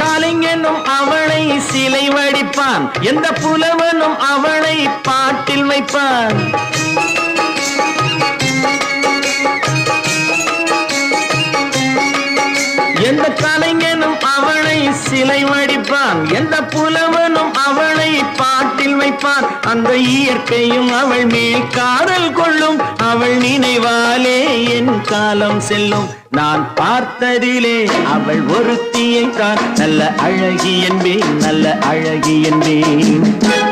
கலைஞனும் அவளை சிலை வடிப்பான், எந்த புலவனும் அவளை பாட்டில் வைப்பான். எந்த கலைஞனும் அவளை சிலை வடிப்பான், எந்த புலவனும் அவளை பாட்டில் வைப்பான். அந்த இயற்கையும் அவள் மேல் காதல் கொள்ளும், அவள் நினைவாலே என் காலம் செல்லும். நான் பார்த்ததிலே அவள் ஒருத்தியை தான் நல்ல அழகி என்பேன், நல்ல அழகி என்பேன்.